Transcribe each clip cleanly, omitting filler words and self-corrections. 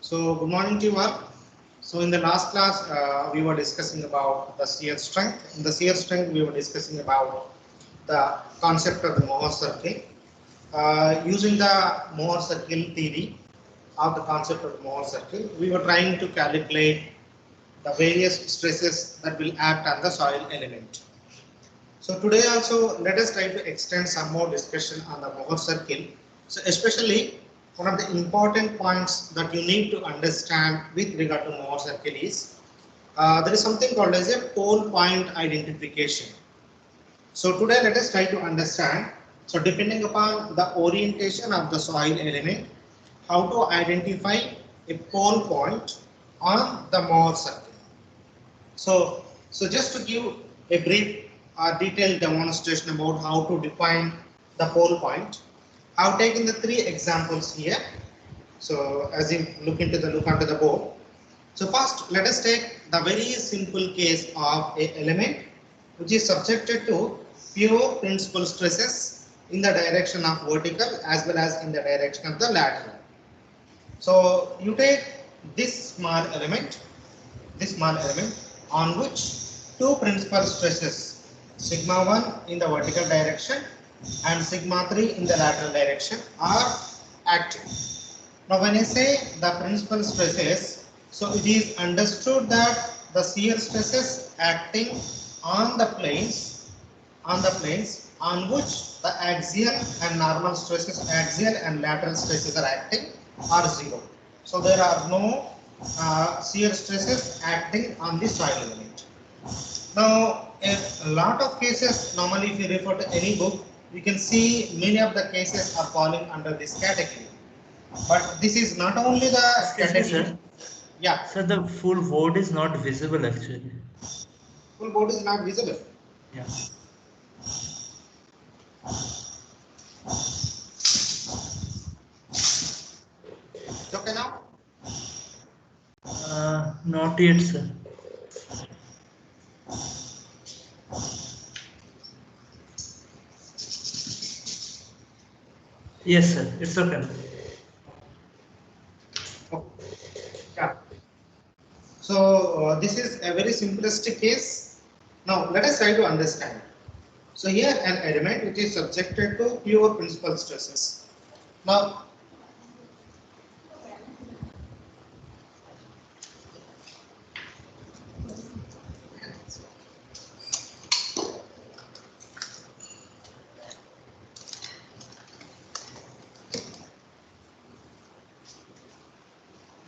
So good morning to you all. So in the last class, we were discussing about the shear strength. In the shear strength, we were discussing about the concept of the Mohr circle. Using the Mohr circle theory of the concept of the Mohr circle, we were trying to calculate the various stresses that will act on the soil element. So today also let us try to extend some more discussion on the Mohr circle. So especially one of the important points that you need to understand with regard to Mohr circle is there is something called as a pole point identification. So today let us try to understand. So depending upon the orientation of the soil element, how to identify a pole point on the Mohr circle. So just to give a brief detailed demonstration about how to define the pole point, I've taken the three examples here. So as you look onto the board. So first, let us take the very simple case of a element which is subjected to pure principal stresses in the direction of vertical as well as in the direction of the lateral. So you take this small element on which two principal stresses, sigma 1 in the vertical direction and sigma 3 in the lateral direction, are active. Now when I say the principal stresses, so it is understood that the shear stresses acting on the planes on which the axial and normal stresses, axial and lateral stresses are acting are zero. So there are no shear stresses acting on the soil element. Now, a lot of cases, normally if you refer to any book, you can see many of the cases are falling under this category. But this is not only the Excuse me, category. sir. Yeah. Sir, the full board is not visible actually. Full board is not visible. Yeah. It's okay now? Not yet, sir. Yes, sir. It's okay. Okay. Yeah. So this is a very simplistic case. Now let us try to understand. So here an element which is subjected to pure principal stresses. Now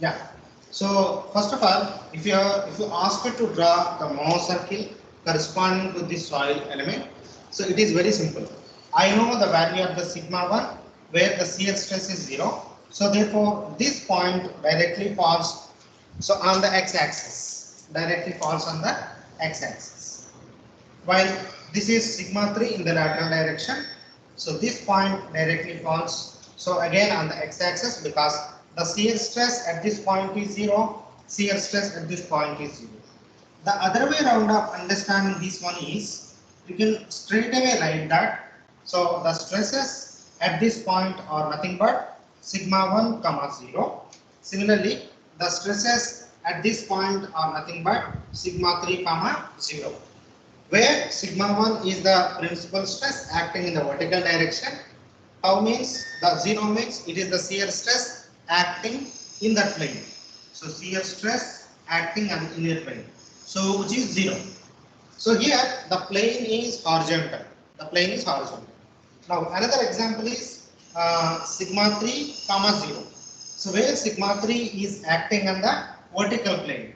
yeah. So first of all, if you ask to draw the Mohr circle corresponding to this soil element, so it is very simple. I know the value of the sigma 1 where the shear stress is 0. So therefore this point directly falls so on the x-axis, directly falls on the x-axis. While this is sigma 3 in the lateral direction, so this point directly falls so again on the x-axis because the shear stress at this point is 0, shear stress at this point is 0. The other way around of understanding this one is you can straight away write that so the stresses at this point are nothing but sigma 1 comma 0. Similarly, the stresses at this point are nothing but sigma 3 comma 0, where sigma 1 is the principal stress acting in the vertical direction. How means the 0 means it is the shear stress acting in that plane. So shear stress acting on in a plane. So which is 0. So here the plane is horizontal. The plane is horizontal. Now another example is sigma 3 comma 0. So where sigma 3 is acting on the vertical plane.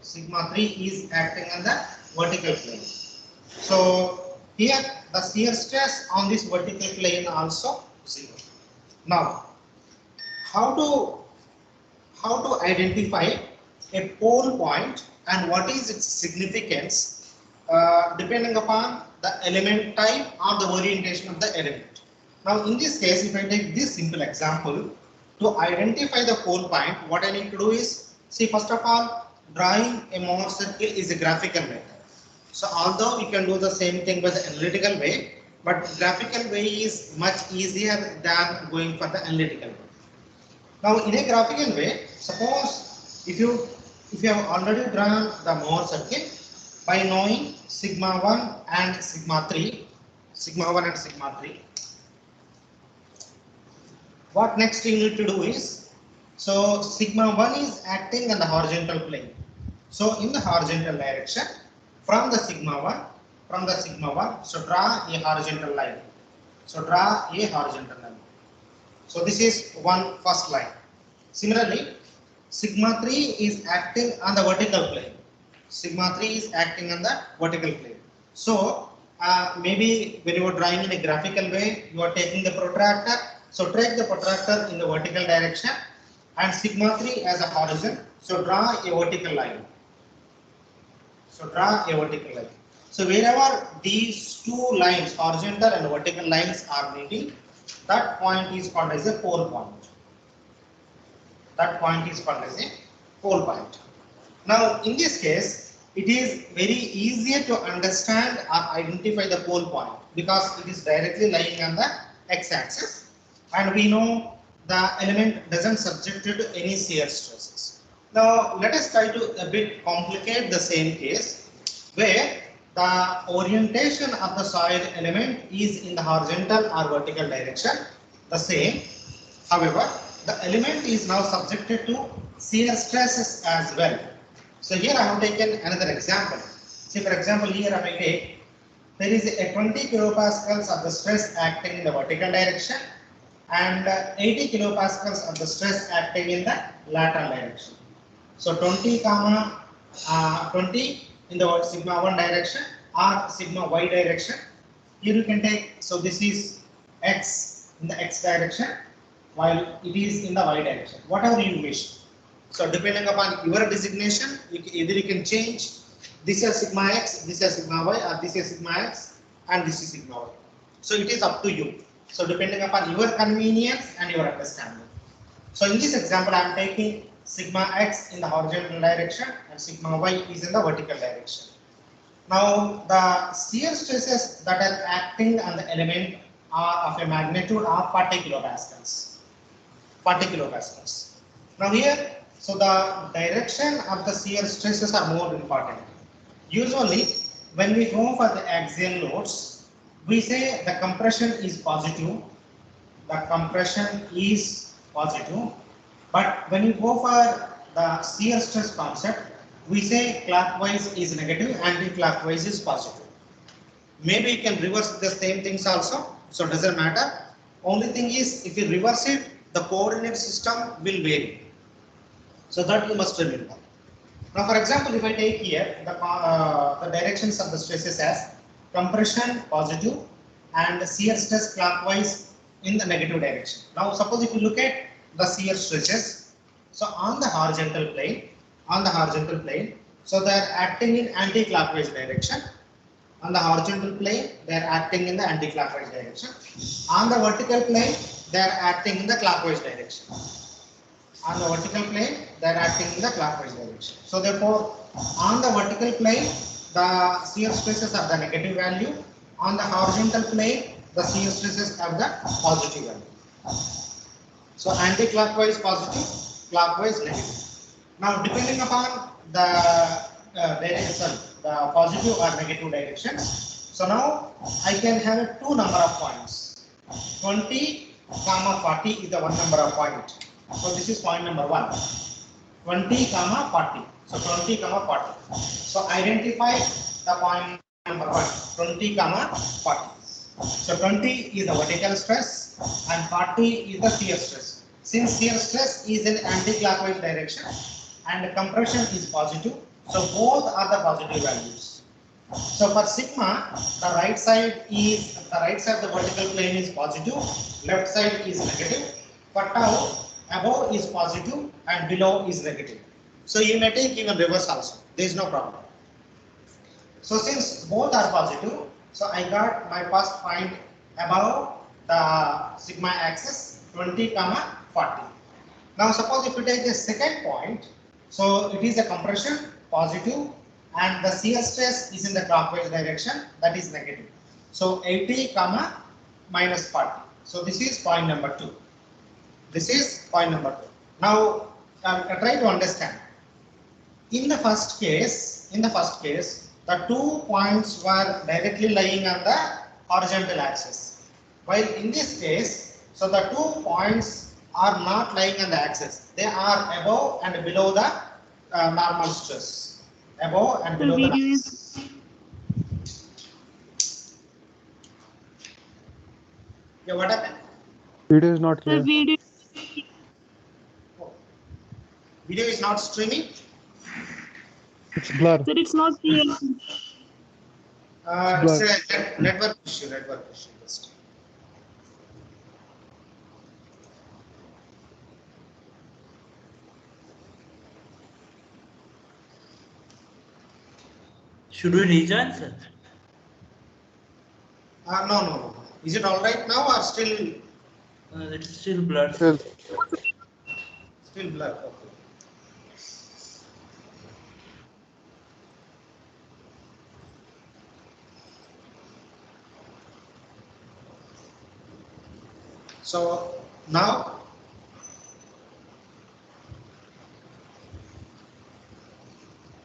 Sigma 3 is acting on the vertical plane. So here the shear stress on this vertical plane also 0. Now how to identify a pole point and what is its significance depending upon the element type or the orientation of the element. Now in this case, if I take this simple example, to identify the pole point, what I need to do is, see, first of all, drawing a Mohr circle is a graphical method. So although we can do the same thing with the analytical way, but graphical way is much easier than going for the analytical way. Now in a graphical way, suppose if you have already drawn the Mohr circle by knowing sigma 1 and sigma 3, what next you need to do is, so sigma 1 is acting on the horizontal plane. So in the horizontal direction, from the sigma 1, so draw a horizontal line. So this is one first line. Similarly, sigma 3 is acting on the vertical plane. So maybe when you are drawing in a graphical way, you are taking the protractor. So take the protractor in the vertical direction and sigma 3 as a horizon. So draw a vertical line. So wherever these two lines, horizontal and vertical lines, are meeting, that point is called as a pole point. Now in this case, it is very easier to understand or identify the pole point because it is directly lying on the x-axis, and we know the element doesn't subject to any shear stresses. Now let us try to a bit complicate the same case where the orientation of the soil element is in the horizontal or vertical direction the same. However, the element is now subjected to shear stresses as well. So here I have taken another example. See, for example, here I may take, there is a 20 kilopascals of the stress acting in the vertical direction and 80 kilopascals of the stress acting in the lateral direction. So 20 in the sigma 1 direction or sigma y direction. Here you can take, so this is x in the x direction while it is in the y direction, whatever you wish. So depending upon your designation, either you can change this is sigma x, this is sigma y, or this is sigma x and this is sigma y. So it is up to you. So depending upon your convenience and your understanding. So in this example, I am taking sigma x in the horizontal direction and sigma y is in the vertical direction. Now the shear stresses that are acting on the element are of a magnitude of 40 kilopascals. Now here, so the direction of the shear stresses are more important. Usually, when we go for the axial loads, we say the compression is positive. But when you go for the shear stress concept, we say clockwise is negative, anti-clockwise is positive. Maybe you can reverse the same things also, so it doesn't matter. Only thing is, if you reverse it, the coordinate system will vary. So that you must remember. Now, for example, if I take here the directions of the stresses as compression positive and the shear stress clockwise in the negative direction. Now, suppose if you look at the shear stresses, so on the horizontal plane, so they are acting in anti-clockwise direction. On the horizontal plane, they are acting in the anti-clockwise direction. On the vertical plane, they are acting in the clockwise direction. So therefore, on the vertical plane, the shear stresses are the negative value. On the horizontal plane, the shear stresses are the positive value. So anti-clockwise positive, clockwise negative. Now depending upon the direction, the positive or negative direction. So now I can have two number of points. 20, 40 is the one number of point. So this is point number 1. 20, 40. So 20, 40. So identify the point number 1. 20, 40. So 20 is the vertical stress and 40 is the shear stress. Since shear stress is in anti-clockwise direction and compression is positive, so both are the positive values. So for sigma, the right side of the vertical plane is positive, left side is negative. For tau, above is positive and below is negative. So you may take even reverse also. There is no problem. So since both are positive, so I got my first point above the sigma axis 20, 40. Now suppose if you take the second point, so it is a compression positive and the shear stress is in the clockwise direction, that is negative. So 80, minus 40. So this is point number 2. Now, try to understand. In the first case, the 2 points were directly lying on the horizontal axis. While in this case, so the 2 points are not lying on the axis. They are above and below the normal stress. Above and The below the. video is Yeah, what happened? Video is not the clear. video. Oh, video is not streaming. It's blur. Sir, it's not clear. It's a network issue. Network issue. Just. Should we rejoin, sir? No. Is it all right now or still It's still blurred. Still, blur? Okay. So now,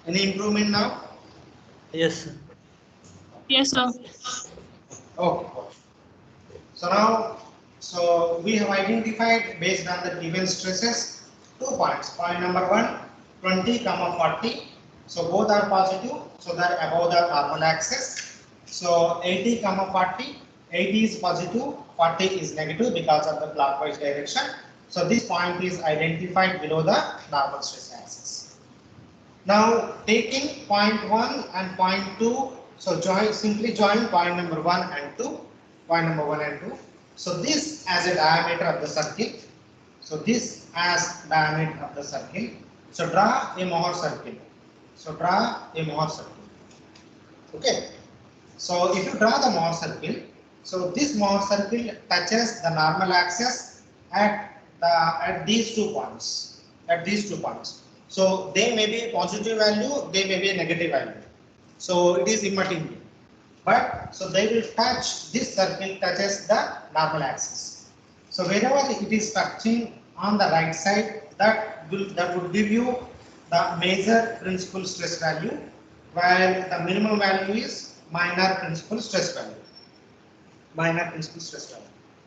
any improvement now? Yes, sir. Yes, sir. Okay. So now, so we have identified based on the given stresses 2 points. Point number 1, 20, 40. So both are positive. So they are above the normal axis. So 80, 40. 80 is positive, 40 is negative because of the clockwise direction. So this point is identified below the normal stress axis. Now taking point 1 and point 2, so simply join point number 1 and 2. Point number 1 and 2. So this as a diameter of the circle. So this as diameter of the circle. So draw a Mohr circle. Okay. So if you draw the Mohr circle, so this Mohr circle touches the normal axis at these 2 points. So they may be a positive value, they may be a negative value. So it is immaterial. But so they will touch, this circle touches the normal axis. So wherever it is touching on the right side, that would give you the major principal stress value, while the minimum value is minor principal stress value.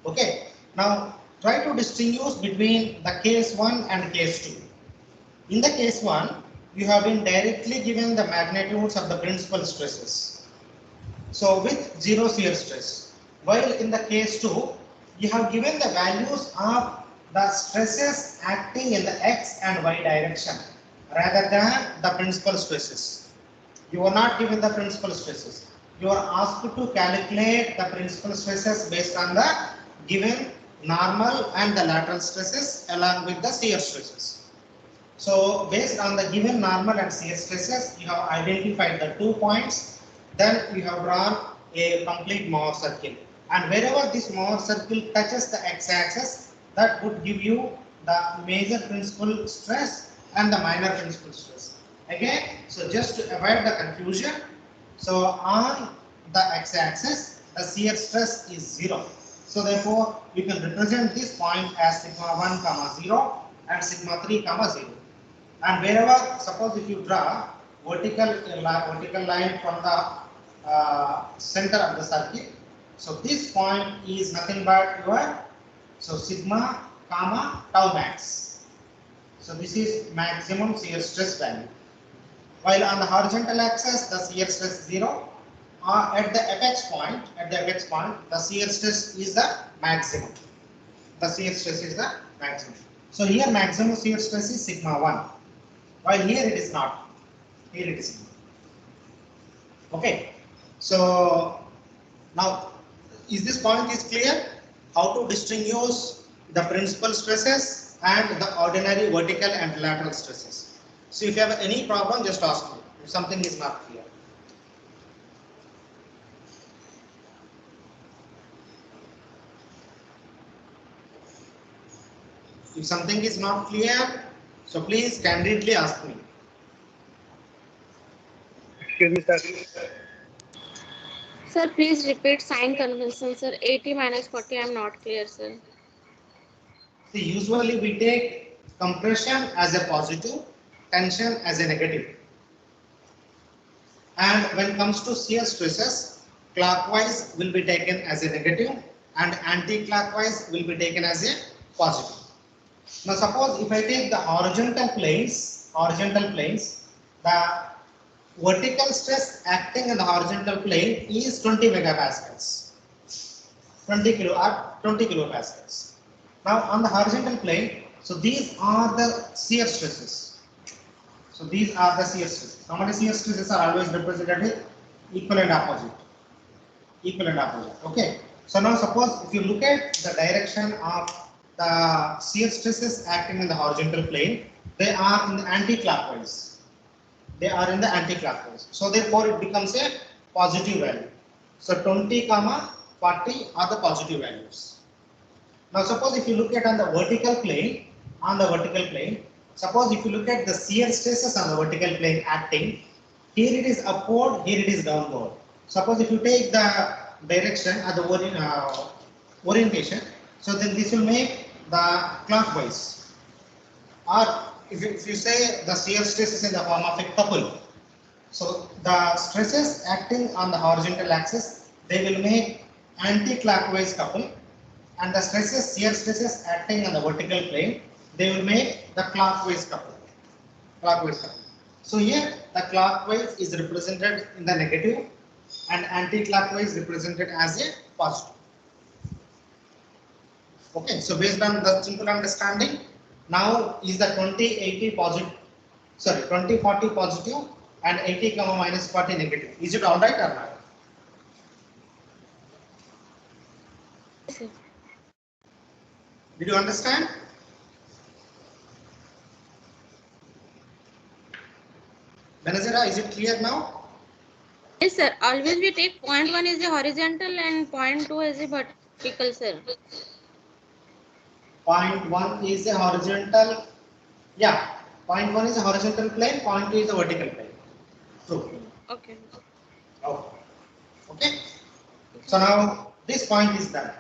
Okay. Now try to distinguish between the case 1 and case 2. In the case 1, you have been directly given the magnitudes of the principal stresses. So with zero shear stress. While in the case 2, you have given the values of the stresses acting in the x and y direction rather than the principal stresses. You are not given the principal stresses. You are asked to calculate the principal stresses based on the given normal and the lateral stresses along with the shear stresses. So based on the given normal and shear stresses, you have identified the 2 points. Then you have drawn a complete Mohr circle. And wherever this Mohr circle touches the x-axis, that would give you the major principal stress and the minor principal stress. Again, so just to avoid the confusion, so on the x-axis, the shear stress is 0. So therefore, you can represent this point as sigma 1, 0 and sigma 3, 0. And wherever, suppose if you draw vertical line from the center of the circle, so this point is nothing but your sigma comma tau max. So this is maximum shear stress value. While on the horizontal axis, the shear stress is 0. At the apex point, the shear stress is the maximum. So here maximum shear stress is sigma 1. While here it is not. Here it is. Okay. So now, is this point is clear? How to distinguish the principal stresses and the ordinary vertical and lateral stresses. So if you have any problem, just ask me if something is not clear. If something is not clear, so please candidly ask me. excuse me, sir. Sir, please repeat sign convention, sir. 80 minus 40, I'm not clear, sir. See, usually we take compression as a positive, tension as a negative. And when it comes to shear stresses, clockwise will be taken as a negative and anti-clockwise will be taken as a positive. Now suppose if I take the horizontal planes, the vertical stress acting in the horizontal plane is 20 megapascals, 20 kilopascals. Now on the horizontal plane, so these are the shear stresses. So these are the shear stresses. Normally shear stresses are always represented with equal and opposite. Okay. So now suppose if you look at the direction of the shear stresses acting in the horizontal plane, they are in the anti-clockwise. So therefore it becomes a positive value. So 20, 40 are the positive values. Now suppose if you look at on the vertical plane, suppose if you look at the shear stresses on the vertical plane acting, here it is upward, here it is downward. Suppose if you take the direction at the orientation, so then this will make the clockwise. Or if you say the shear stress is in the form of a couple, so the stresses acting on the horizontal axis, they will make anti-clockwise couple, and the shear stresses acting on the vertical plane, they will make the clockwise couple. So here the clockwise is represented in the negative and anti-clockwise represented as a positive. Okay, so based on the simple understanding, now is the 2040 positive and 80, minus 40 negative. Is it all right or not? Yes, sir. Did you understand? Benazira, is it clear now? Yes, sir. Always we take point 1 is a horizontal and point 2 is a vertical, sir. Point 1 is a horizontal. Yeah, point 1 is a horizontal plane, point 2 is a vertical plane. True. Okay. Okay. So now this point is done.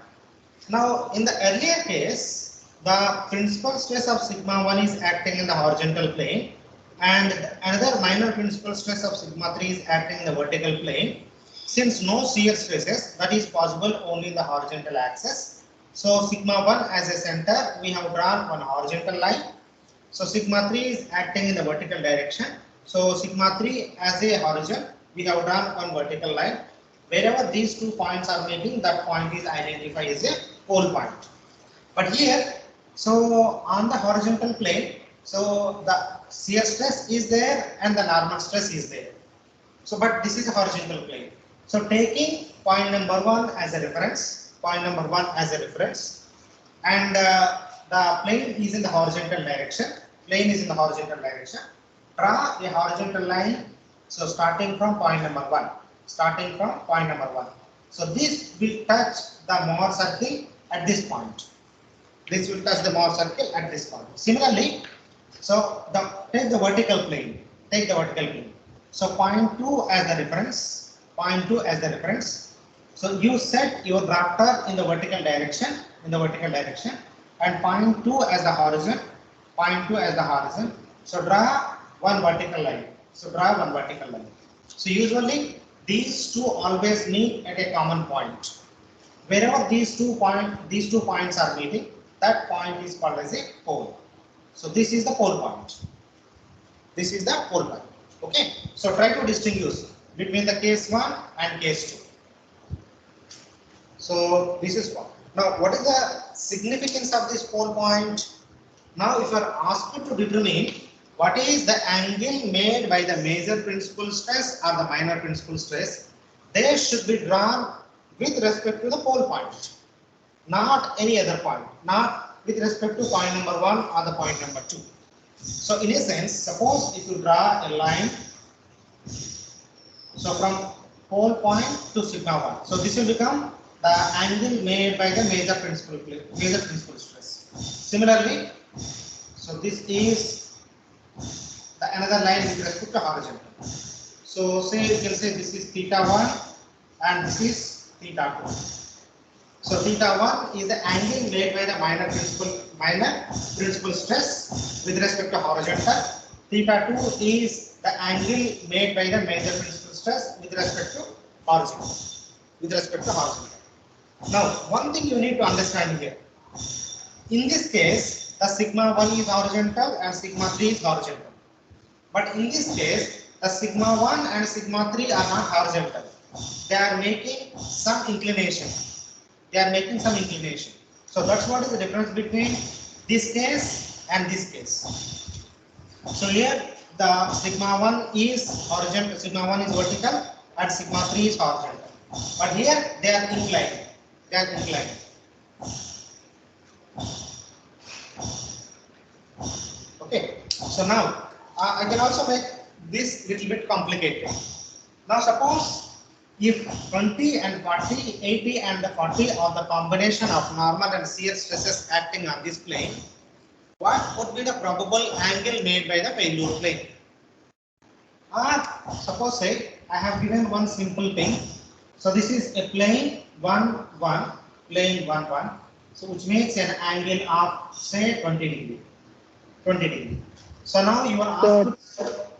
Now in the earlier case, the principal stress of sigma 1 is acting in the horizontal plane, and another minor principal stress of sigma 3 is acting in the vertical plane. Since no shear stresses, that is possible only in the horizontal axis. So sigma 1 as a center, we have drawn one horizontal line. So sigma 3 is acting in the vertical direction. So sigma 3 as a horizon, we have drawn one vertical line. Wherever these 2 points are meeting, that point is identified as a pole point. But here, so on the horizontal plane, so the shear stress is there and the normal stress is there. So, but this is a horizontal plane. So taking point number 1 as a reference, and the plane is in the horizontal direction. Draw a horizontal line. So starting from point number 1. So this will touch the Mohr circle at this point. Similarly, so take the vertical plane. So point 2 as the reference. So you set your drafter in the vertical direction, and point 2 as the horizon. So draw one vertical line. So usually these two always meet at a common point. Wherever these two points are meeting, that point is called as a pole. So this is the pole point. Okay. So try to distinguish between the case 1 and case 2. So this is one. Now what is the significance of this pole point? Now if you are asked to determine what is the angle made by the major principal stress or the minor principal stress, they should be drawn with respect to the pole point, not any other point, not with respect to point number 1 or the point number 2. So in a sense, suppose if you draw a line, so from pole point to sigma 1, so this will become the angle made by the major principal stress. Similarly, so this is the another line with respect to horizontal. So say you can say this is theta 1 and this is theta 2. So theta 1 is the angle made by the minor principal stress with respect to horizontal. Theta 2 is the angle made by the major principal stress with respect to horizontal. With respect to horizontal. Now, one thing you need to understand here. In this case, the sigma 1 is horizontal and sigma 3 is horizontal. But in this case, the sigma 1 and sigma 3 are not horizontal. They are making some inclination. They are making some inclination. So that's what is the difference between this case and this case. So here the sigma 1 is horizontal, sigma 1 is vertical and sigma 3 is horizontal. But here they are inclined. They are inclined. Okay. So now I can also make this little bit complicated. Now suppose if 20 and 40, 80 and 40 are the combination of normal and shear stresses acting on this plane, what would be the probable angle made by the failure plane? Or suppose say I have given one simple thing. So this is a plane 1, 1, plane 1, 1. So which makes an angle of say 20 degree. 20 degree. So now you are asked,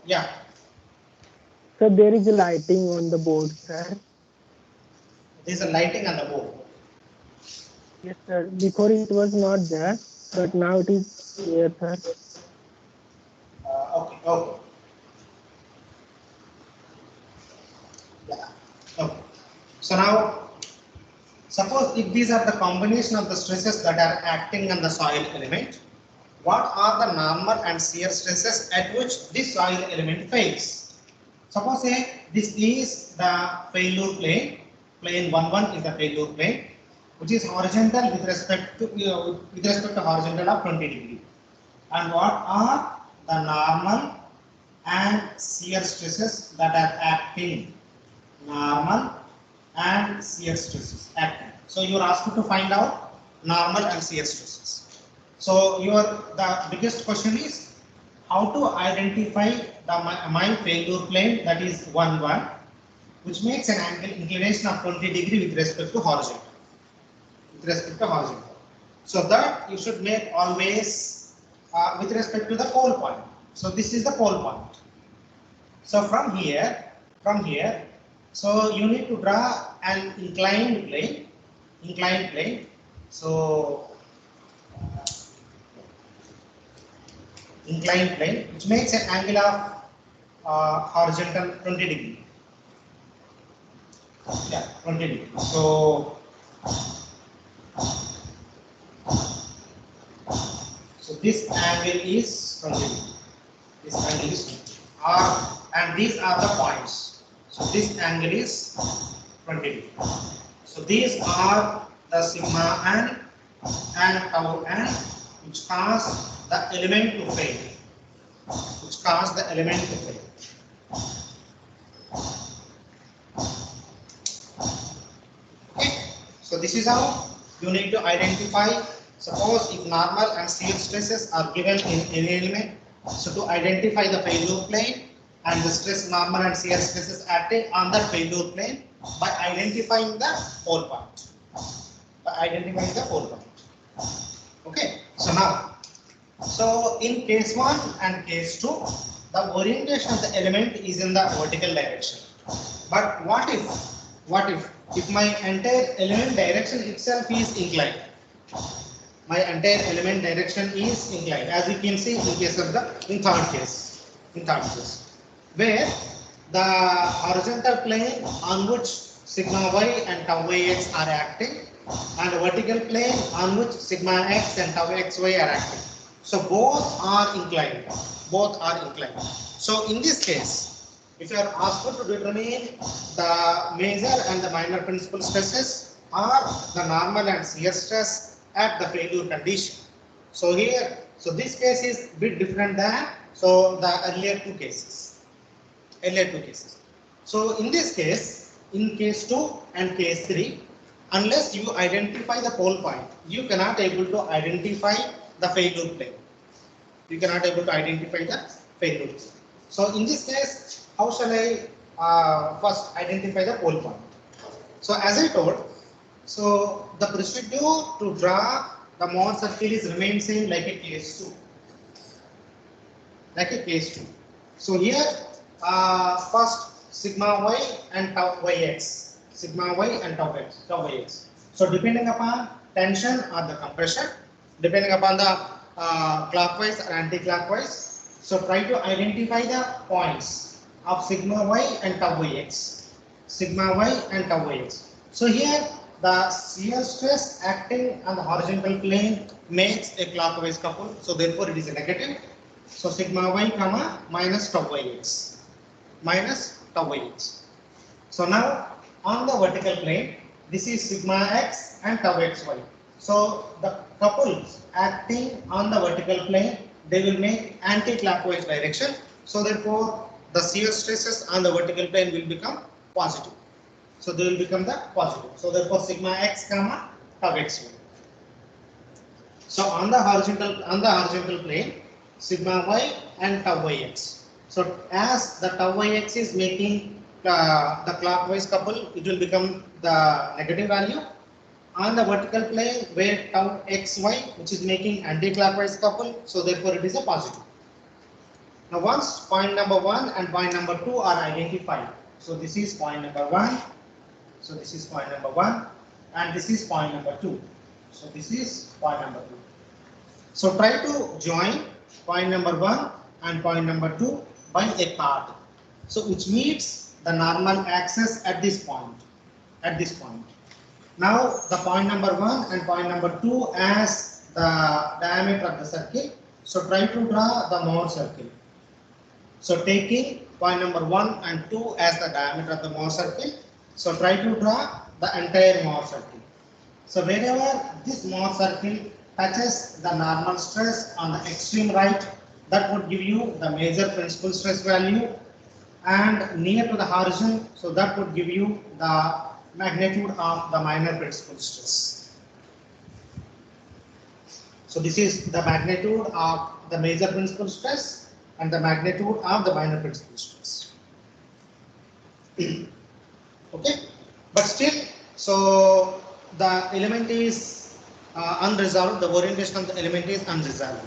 yeah. So there is a lighting on the board, sir. There is a lighting on the board. Yes, sir. Before it was not there, but now it is there, sir. Okay, okay. Yeah. Okay. So now, suppose if these are the combination of the stresses that are acting on the soil element, what are the normal and shear stresses at which this soil element fails? Suppose say this is the failure plane, plane 1, 1 is the failure plane, which is horizontal with respect to horizontal of 20 degree. And what are the normal and shear stresses that are acting? Normal and shear stresses acting. So you are asked to find out normal and shear stresses. So the biggest question is how to identify my failure plane, that is 1, 1, which makes an angle inclination of 20 degree with respect to horizontal. With respect to horizontal. So that you should make always with respect to the pole point. So this is the pole point. So from here, so you need to draw an inclined plane. So inclined plane, which makes an angle of horizontal 20 degree. Yeah, 20 degree. So this angle is 20 degree. This angle is 20. And these are the points. So this angle is 20 degree. So these are the sigma n and tau n, which cause the element to fail. Okay. So this is how you need to identify. Suppose if normal and shear stresses are given in any element, so to identify the failure plane and the stress normal and shear stresses acting on the failure plane by identifying the pole point. Okay. So now, so in case 1 and case 2, the orientation of the element is in the vertical direction. But what if my entire element direction itself is inclined? My entire element direction is inclined, as you can see in case of in third case, where the horizontal plane on which sigma y and tau x are acting, and the vertical plane on which sigma x and tau xy are acting. So both are inclined. So in this case, if you are asked to determine the major and the minor principal stresses or the normal and shear stress at the failure condition. So here, so this case is bit different than the earlier two cases. So in this case, in case 2 and case 3, unless you identify the pole point, you cannot able to identify the failure plane. So in this case, how shall I first identify the pole point? So as I told, so the procedure to draw the Mohr circle is remain same like a case 2. Like a case 2. So here, first sigma y and tau yx. Sigma y and tau yx. So depending upon tension or the compression, depending upon the clockwise or anti-clockwise. So try to identify the points of sigma y and tau yx. Sigma y and tau yx. So here the shear stress acting on the horizontal plane makes a clockwise couple. So therefore it is a negative. So sigma y comma minus tau yx. Minus tau yx. So now on the vertical plane, this is sigma x and tau xy. So the couples acting on the vertical plane, they will make anti-clockwise direction. So therefore the shear stresses on the vertical plane will become positive. So they will become the positive. So therefore sigma x comma tau xy. So on the horizontal plane, sigma y and tau yx. So as the tau yx is making the clockwise couple, it will become the negative value. On the vertical plane where tau xy, which is making anti-clockwise couple, so therefore it is a positive. Now once point number 1 and point number 2 are identified, so this is point number 1, so this is point number 1, and this is point number 2. So this is point number 2. So try to join point number 1 and point number 2 by a chord. So which meets the normal axis at this point. At this point. Now the point number 1 and point number 2 as the diameter of the circle. So try to draw the Mohr circle. So taking point number 1 and 2 as the diameter of the Mohr circle. So try to draw the entire Mohr circle. So wherever this Mohr circle touches the normal stress on the extreme right, that would give you the major principal stress value, and near to the horizon, so that would give you the magnitude of the minor principal stress. So this is the magnitude of the major principal stress and the magnitude of the minor principal stress. Okay, but still, so the element is unresolved, the orientation of the element is unresolved.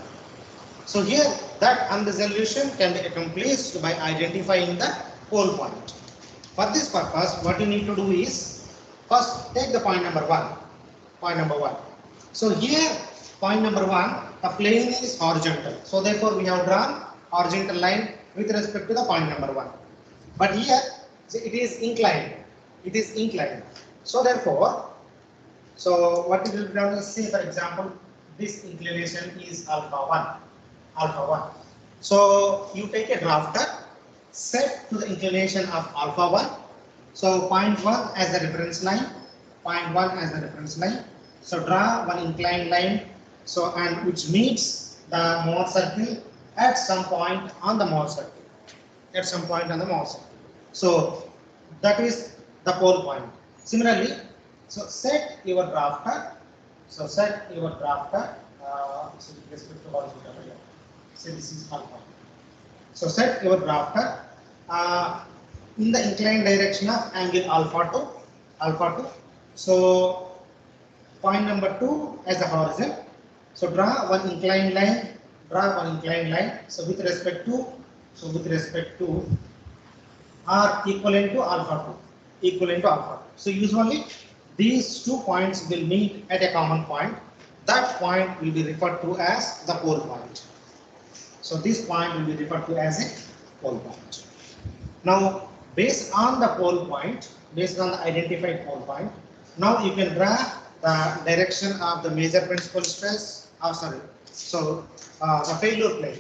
So here that unresolution can be accomplished by identifying the pole point. For this purpose, what you need to do is first take the point number 1. Point number 1. So here point number 1, the plane is horizontal. So therefore we have drawn horizontal line with respect to the point number 1. But here it is inclined. It is inclined. So therefore, so what it will be done is, say for example, this inclination is alpha 1. Alpha 1. So you take a drafter, set to the inclination of alpha 1. So point 1 as the reference line. Point 1 as the reference line. So draw one inclined line. So and which meets the Mohr circle at some point on the Mohr circle. At some point on the Mohr circle. So that is the pole point. Similarly, so set your drafter. So set your drafter. So with respect to horizontal. So this is alpha. So set your drafter in the inclined direction of angle alpha 2. Alpha 2. So point number 2 as the horizon. So draw one inclined line. Draw one inclined line. So with respect to, are equivalent to alpha 2. Equivalent to alpha 2. So usually these 2 points will meet at a common point. That point will be referred to as the pole point. So this point will be referred to as a pole point. Now, based on the pole point, based on the identified pole point, now you can draw the direction of the major principal stress. So the failure plane,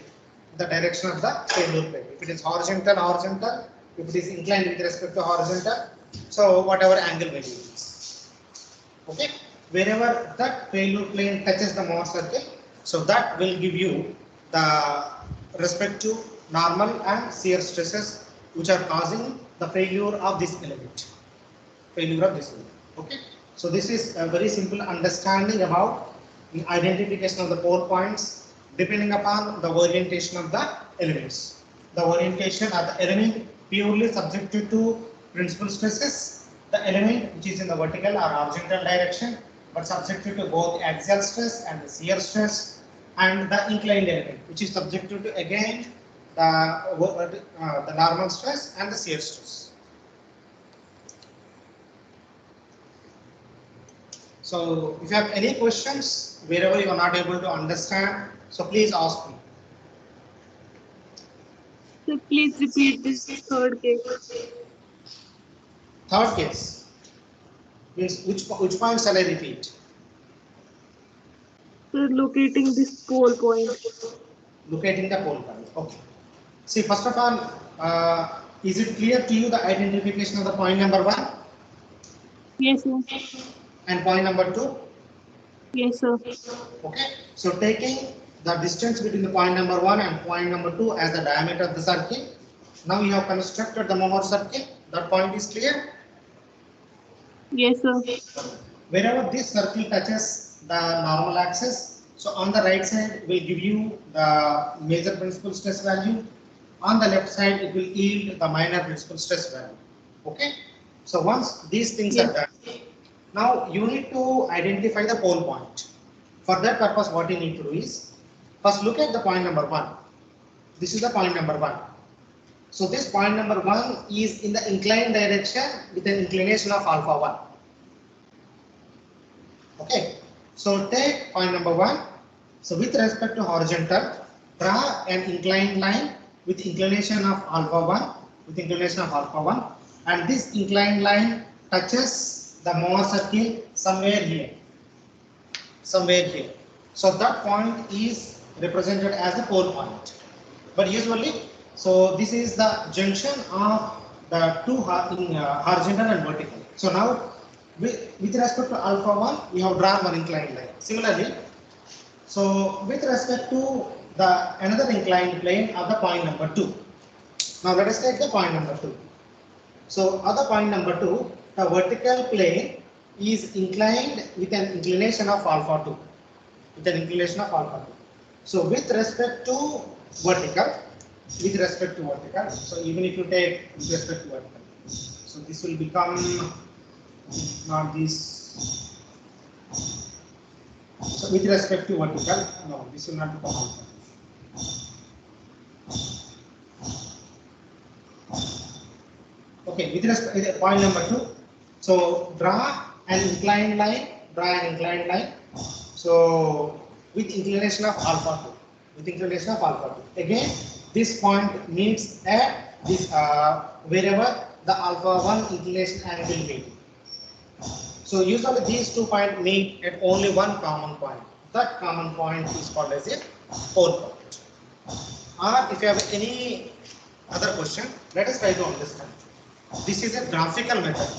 the direction of the failure plane. If it is horizontal, horizontal. If it is inclined with respect to horizontal, so whatever angle value is. Okay, wherever that failure plane touches the Mohr circle, so that will give you the respective normal and shear stresses which are causing the failure of this element. Failure of this element. Okay. So this is a very simple understanding about the identification of the pole points depending upon the orientation of the elements. The orientation of the element purely subjected to principal stresses. The element which is in the vertical or horizontal direction, but subjected to both axial stress and the shear stress, and the inclined element, which is subjected to again the normal stress and the shear stress. So if you have any questions wherever you are not able to understand, so please ask me. So please repeat this third case. Third case means which point shall I repeat? So locating this pole point. Locating the pole point. Okay. See, first of all, is it clear to you the identification of the point number 1? Yes, sir. And point number 2? Yes, sir. Okay. So taking the distance between the point number 1 and point number 2 as the diameter of the circle, now you have constructed the Mohr circle. That point is clear. Yes, sir. Wherever this circle touches the normal axis, so on the right side will give you the major principal stress value. On the left side, it will yield the minor principal stress value. Okay. So once these things are done, now you need to identify the pole point. For that purpose, what you need to do is first look at the point number 1. This is the point number 1. So this point number 1 is in the inclined direction with an inclination of alpha 1. Okay. So take point number 1. So with respect to horizontal, draw an inclined line with inclination of alpha 1, with inclination of alpha 1, and this inclined line touches the Mohr circle somewhere here. Somewhere here. So that point is represented as the pole point. But usually, so this is the junction of the two horizontal and vertical. So now, with respect to alpha 1, we have drawn one inclined line. Similarly, so with respect to the another inclined plane of the point number 2. Now let us take the point number 2. So other point number 2, the vertical plane is inclined with an inclination of alpha 2. With an inclination of alpha 2. So with respect to vertical, so even if you take with respect to vertical, so this will become not this. So with respect to vertical, no, this will not become alpha. Okay, with respect to point number 2, so draw an inclined line, So with inclination of alpha 2, Again, this point meets at this wherever the alpha 1 inclination angle meet. So usually these 2 points meet at only one common point. That common point is called as a pole point. Or if you have any other question, let us try to understand. This is a graphical method.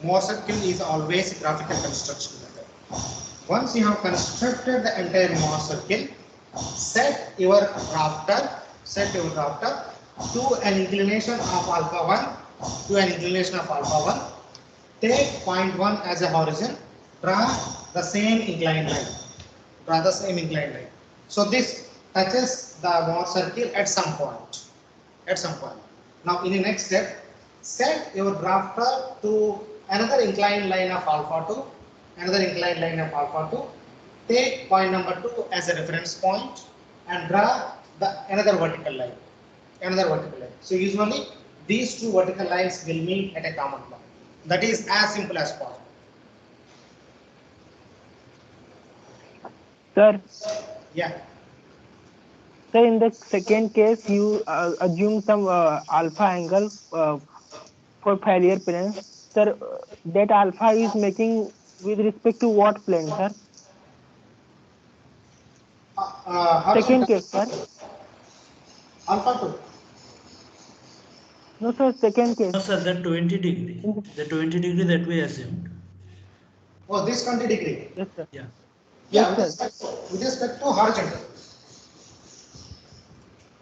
Mohr circle is always a graphical construction method. Once you have constructed the entire Mohr circle, set your rafter to an inclination of alpha 1, take point 1 as a horizon, draw the same inclined line. So this touches the Mohr circle at some point. Now in the next step, set your rafter to another inclined line of alpha 2, take point number 2 as a reference point and draw another vertical line. So usually these 2 vertical lines will meet at a common point. That is as simple as possible. Sir, Yeah. so in the second case, you assume some alpha angle for failure plane. Sir, that alpha is making with respect to what plane, sir? Second case, sir. Alpha 2. No, sir, second case. No, sir, the 20 degree. The 20 degree that we assumed. Oh, this 20 degree. Yes, sir. Yeah. Yeah, Yes, with respect to horizontal.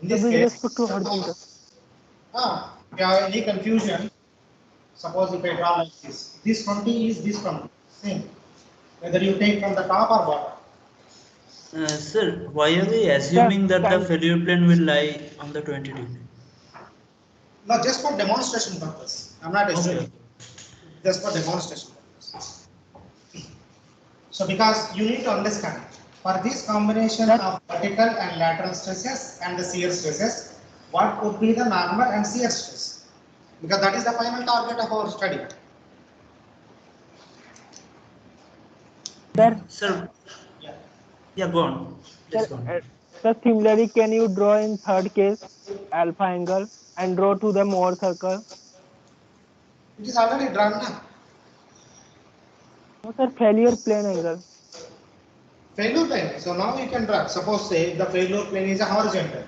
In this with case, respect to horizontal. if you have any confusion, suppose if I draw like this 20 is this 20, same. Whether you take from the top or bottom. Sir, why are we assuming that the failure plane will lie on the 20 degree? No, just for demonstration purpose. I'm not assuming. Okay. Just for demonstration purpose. So because you need to understand, for this combination of vertical and lateral stresses and the shear stresses, what would be the normal and shear stress? Because that is the final target of our study. Sir, Yeah. yeah, go on. Please Sir, go on. sir, similarly, can you draw in third case alpha angle and draw to the Mohr circle? It is already drawn now. No, sir, failure plane angle. Failure plane. So now you can draw. Suppose say the failure plane is a horizontal.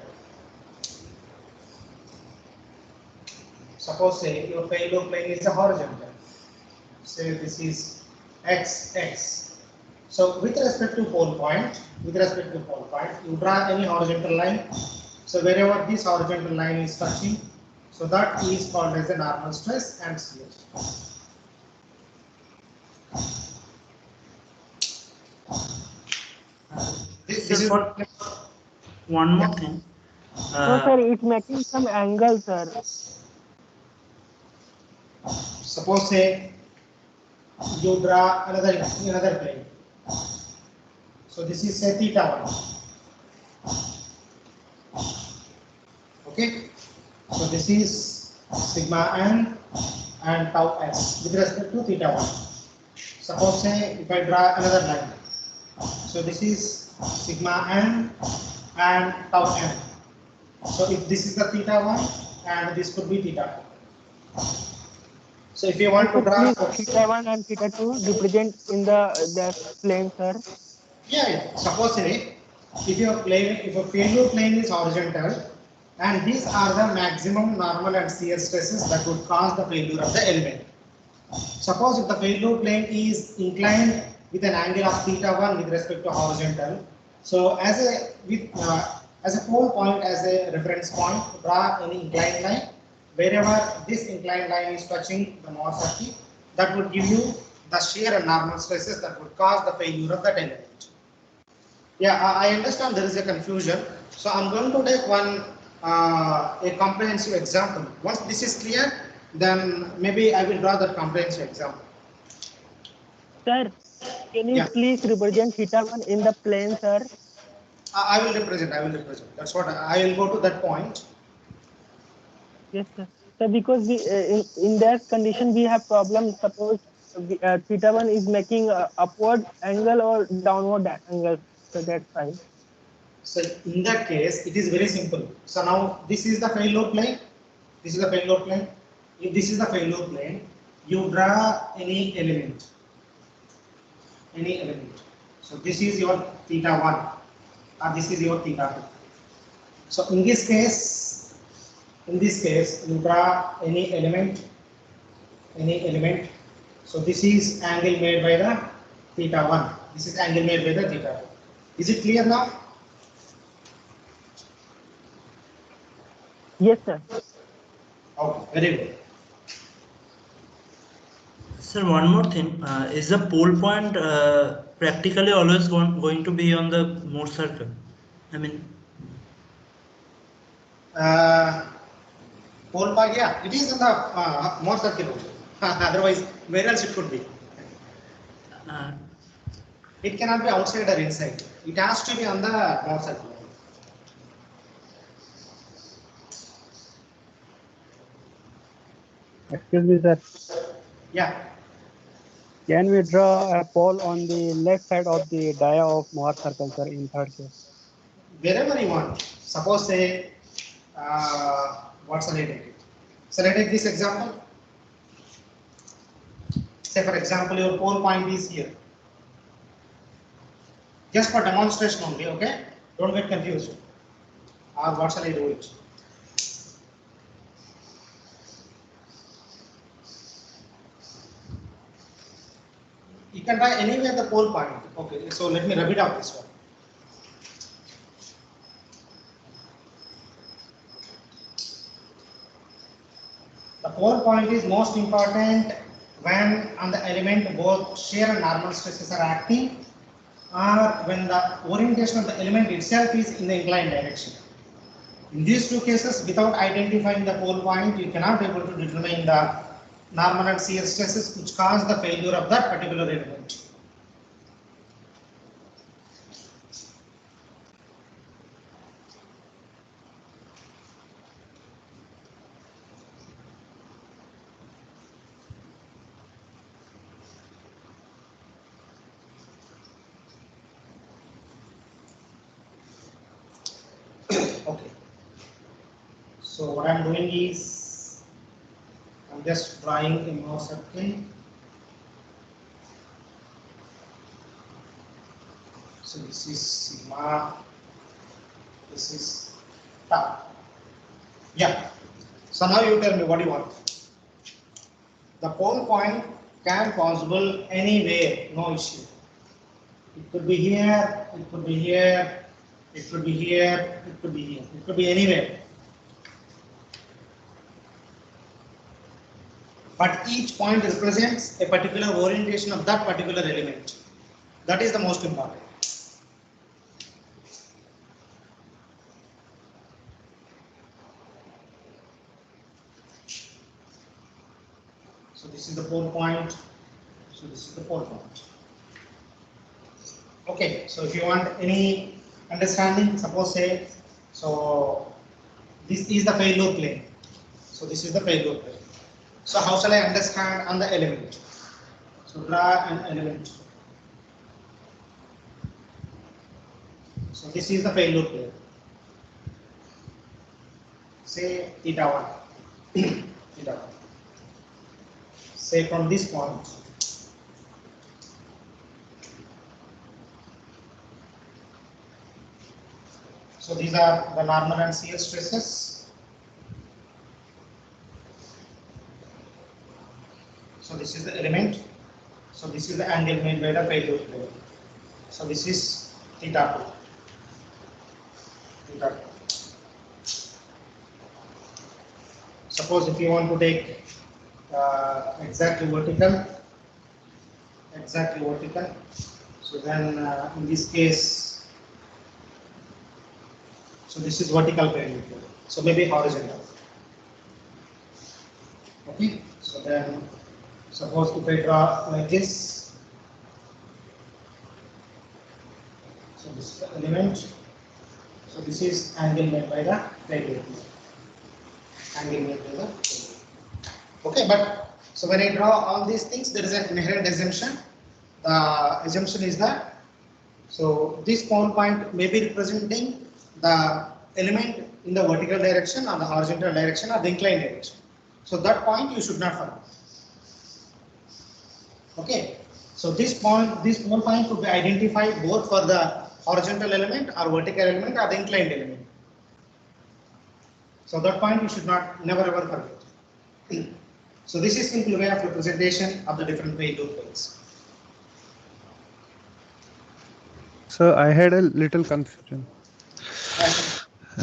Suppose say your failure plane is a horizontal. Say this is x. So with respect to pole point, you draw any horizontal line. So wherever this horizontal line is touching, so that is called as the normal stress and shear. This Sir, is for one more thing. No, sir, it's making some angle, sir. suppose say you draw another plane. So this is say theta 1. Okay. So this is sigma n and tau s with respect to theta 1. Suppose say if I draw another line. So this is sigma n and tau n. So if this is the theta 1 and this could be theta 2. So if you want to draw, Please, theta 1 and theta 2 represent in the plane, sir. yeah. Suppose say if your failure plane is horizontal, and these are the maximum normal and shear stresses that would cause the failure of the element. Suppose if the failure plane is inclined with an angle of theta 1 with respect to horizontal, so as a pole point, as a reference point, draw any inclined line. Wherever this inclined line is touching the Mohr circle, that would give you the shear and normal stresses that would cause the failure of that element. Yeah, I understand there is a confusion. So I'm going to take a comprehensive example. Once this is clear, then maybe I will draw that comprehensive example. Sir, can you Yeah. please represent theta 1 in the plane, sir? I will represent. That's what I will go to that point. Yes, sir. Sir, because we in that condition we have problem. Suppose theta 1 is making upward angle or downward angle. So that's fine. So in that case, it is very simple. So now this is the failure plane. This is the failure plane. If this is the failure plane, you draw any element. So this is your theta 1, or this is your theta 2. So in this case, you draw any element. So this is angle made by the theta 1. This is angle made by the theta 2. Is it clear now? Yes, sir. Okay, very good. Sir, one more thing. Is the pole point practically always going to be on the Mohr circle? I mean, Pole point, yeah, it is in the Mohr circle only. Otherwise, where else it could be? uh, It cannot be outside or inside. It has to be on the Mohr circle only. Excuse me, sir. Yeah. Can we draw a pole on the left side of the dia of Mohr circle, sir, in third case? Wherever you want. Suppose say, what shall I take it? Shall I take this example? Say for example, your pole point is here. Just for demonstration only, okay? Don't get confused. Or what shall I do it? You can try anywhere the pole point. Okay, so let me rub it out this one. The pole point is most important when on the element both shear and normal stresses are acting, or when the orientation of the element itself is in the inclined direction. In these two cases, without identifying the pole point, you cannot be able to determine the normal and shear stresses which cause the failure of that particular element. Okay. So what I'm doing is I'm just drawing a Mohr circle. So this is sigma. This is tau. Yeah. So now you tell me what you want. The pole point can possible anywhere, no issue. It could be here, it could be here, it could be here, it could be here, it could be anywhere. But each point represents a particular orientation of that particular element. That is the most important. So this is the pole point. So this is the pole point. Okay, so if you want any understanding, suppose say, so this is the failure plane. So this is the failure plane. So how shall I understand on the element? So draw an element. So this is the failure plane. Say theta 1. Theta 1. Say from this point. So these are the normal and shear stresses. So this is the element. So this is the angle made by the failure plane. So this is theta 2. Theta 2. Suppose if you want to take exactly vertical, so then in this case, so this is vertical plane, so maybe horizontal. Okay, so then suppose if I draw like this, so this is the element, so this is angle made by the failure plane. Angle made by the failure plane. Okay, but so when I draw all these things, there is an inherent assumption. The assumption is that so this pole point may be representing the element in the vertical direction or the horizontal direction or the inclined direction. So that point you should not forget. Okay, so this pole point could be identified both for the horizontal element or vertical element or the inclined element. So that point you should never ever forget. So this is simple way of representation of the different failure planes. So I had a little confusion.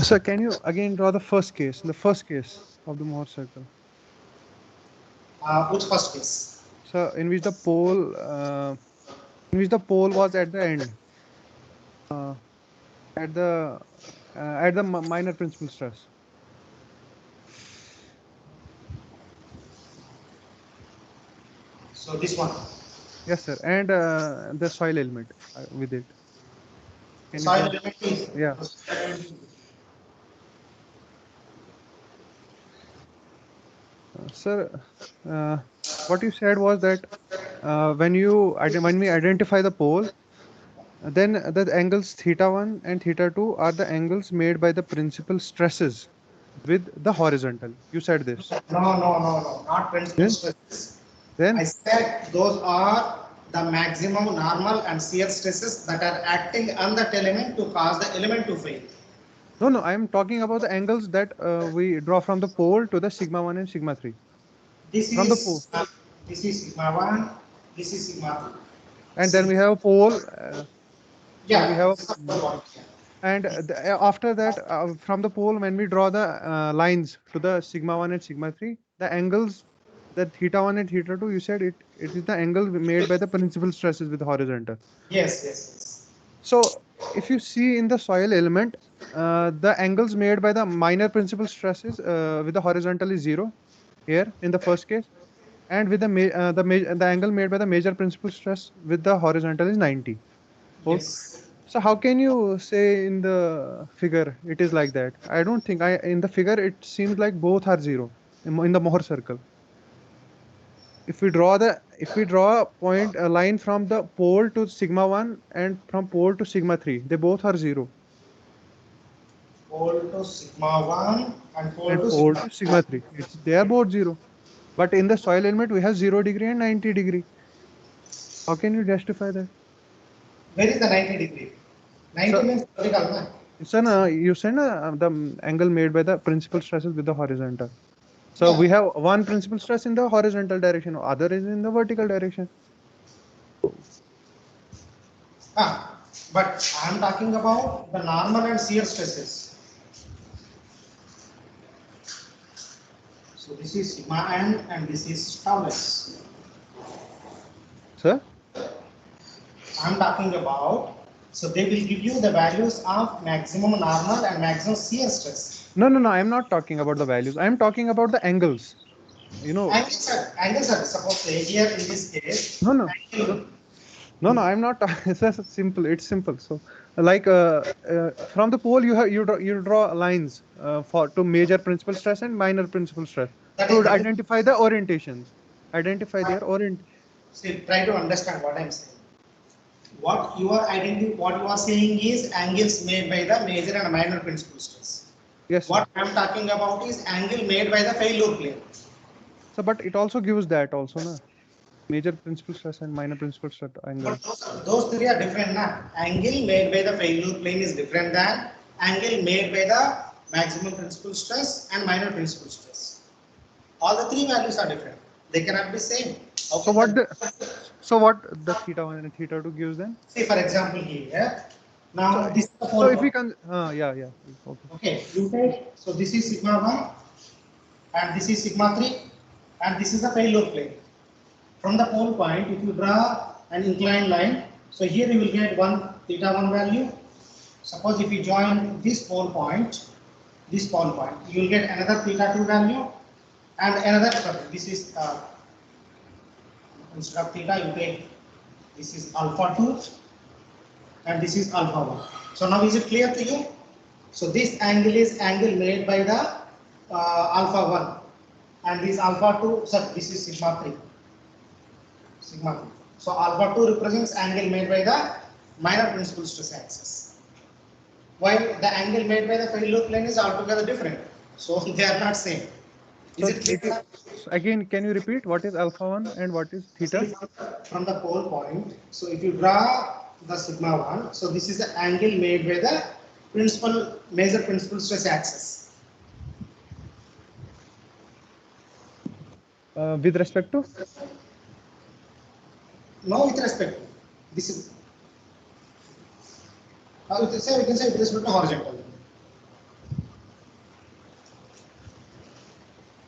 So can you again draw the first case of the Mohr circle? Which first case? So in which the pole was at the end, at the minor principal stress. So this one. Yes, sir, and the soil element with it. Can you Soil draw- element is Yeah. Sir, what you said was that when we identify the pole, then the angles theta 1 and theta 2 are the angles made by the principal stresses with the horizontal. You said this. No, not principal Then? stresses. Then I said those are the maximum normal and shear stresses that are acting on that element to cause the element to fail. no, I am talking about the angles that we draw from the pole to the sigma 1 and sigma 3. This From the is pole. this is sigma 1, this is sigma 2. And then we have a pole. Yeah, we have this is the point. And after that, from the pole, when we draw the lines to the sigma 1 and sigma 3, the angles, the theta 1 and theta 2, you said it is the angle made by the principal stresses with horizontal. Yes. So if you see in the soil element, the angles made by the minor principal stresses with the horizontal is 0 here in the first case, and with the angle made by the major principal stress with the horizontal is 90. Yes. So how can you say in the figure it is like that? I don't think in the figure it seems like both are 0 in the Mohr circle. If we draw a line from the pole to sigma 1 and from pole to sigma 3, they both are 0. pole to sigma 1 and pole and to pole sigma. to sigma 3. They are both 0. But in the soil element, we have 0 degree and 90 degree. How can you justify that? Where is the 90 degree? 90 So, means vertical, na? you said the angle made by the principal stresses with the horizontal. So Yeah. we have one principal stress in the horizontal direction, other is in the vertical direction. But I am talking about the normal and shear stresses. So this is sigma n and this is tau s. Sir? I am talking about, so they will give you the values of maximum normal and maximum shear stress. No, I am not talking about the values. I am talking about the angles. You know, Angles are suppose say here in this case. no, no, Angle, no, I'm not. It's just simple. It's simple. So, like from the pole, you draw lines for to measure principal stress and minor principal stress to that is, identify the orientations. Identify their orient. see, try to understand what I am saying. What you are saying is angles made by the major and minor principal stress. Yes, sir. What I am talking about is angle made by the failure plane. So, but it also gives that also, na? Major principal stress and minor principal stress angle. But those three are different, na? Angle made by the failure plane is different than angle made by the maximum principal stress and minor principal stress. All the three values are different. They cannot be same. So what the theta 1 and theta 2 gives then? See, for example, here. Now So, this is the so pole if we point. can, yeah, okay. Okay, you take, so this is sigma 1 and this is sigma 3 and this is the failure plane. From the pole point, if you draw an inclined line, so here you will get one theta 1 value. Suppose if you join this pole point, you will get another theta 2 value and another, sorry, this is, instead of theta, you take, this is alpha 2 and this is alpha 1. So now is it clear to you? So this angle is angle made by the alpha 1 and this alpha 2, sorry, this is sigma 3. Sigma 3. So alpha 2 represents angle made by the minor principal stress axis. While the angle made by the failure plane is altogether different. So they are not same. Is it clear? So again, can you repeat what is alpha 1 and what is theta? From the pole point, so if you draw the sigma 1, so this is the angle made by the major principal stress axis. With respect to? No, with respect to. This is, we can say with respect to horizontal.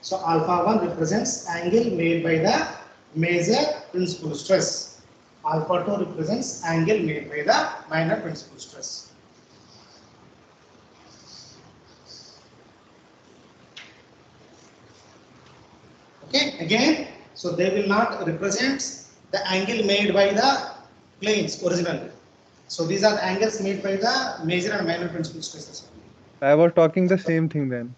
So alpha 1 represents angle made by the major principal stress. Alpha 2 represents angle made by the minor principal stress. Okay, again, so they will not represent the angle made by the planes originally. So these are the angles made by the major and minor principal stresses. I was talking the same thing then.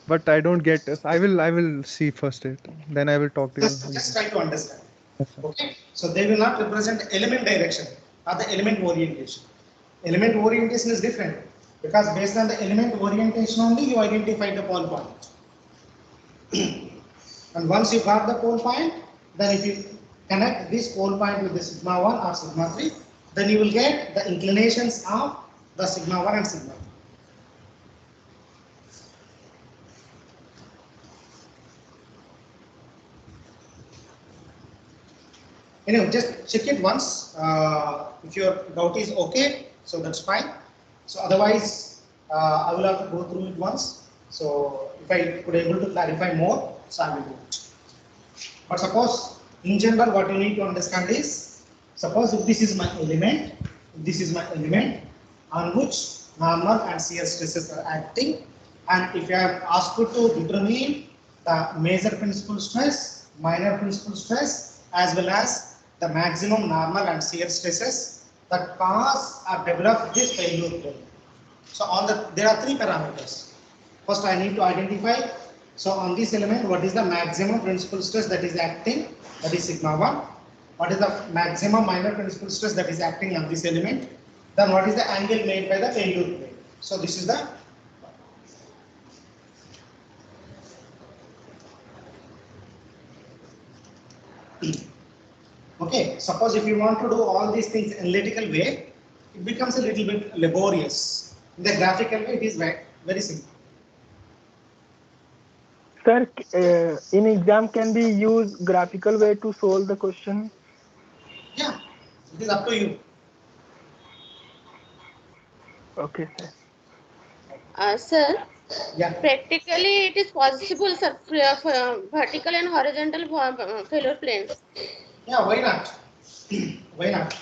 But I don't get this. I will see first it. Then I will talk to you. Just try to understand. Yes, sir. Okay, so they will not represent element direction or the element orientation. Element orientation is different because based on the element orientation only you identify the pole point. And once you got the pole point, then if you connect this pole point with the sigma 1 or sigma 3, then you will get the inclinations of the sigma 1 and sigma 3. Anyway, just check it once. If your doubt is okay, so that's fine. So otherwise, I will have to go through it once. So if I could able to clarify more, so I will do it. But suppose in general, what you need to understand is, suppose if this is my element, on which normal and shear stresses are acting, and if I am asked to determine the major principal stress, minor principal stress, as well as the maximum normal and shear stresses that cause or develop this failure plane. So there are three parameters. First, I need to identify. So on this element, what is the maximum principal stress that is acting? That is sigma 1. What is the maximum minor principal stress that is acting on this element? then what is the angle made by the failure plane? So this is the okay. Suppose if you want to do all these things in analytical way, it becomes a little bit laborious. In the graphical way, it is very simple. Sir, in exam can be used graphical way to solve the question? Yeah, it is up to you. Okay, sir. Sir, Yeah. practically it is possible, sir, for vertical and horizontal failure planes. Yeah, why not? Why not?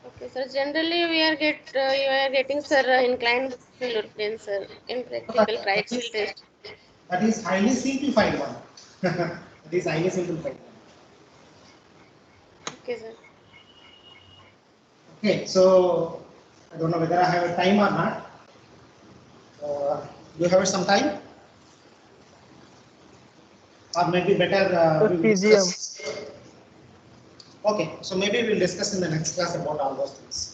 Okay, sir. Generally, you are getting, sir, inclined failure plane, sir, in practical triaxial test. That is highly simplified one. That is highly simplified one. Okay, sir. Okay, so I don't know whether I have a time or not. Do you have some time? Or maybe better we will PGM. discuss. Okay, so maybe we'll discuss in the next class about all those things.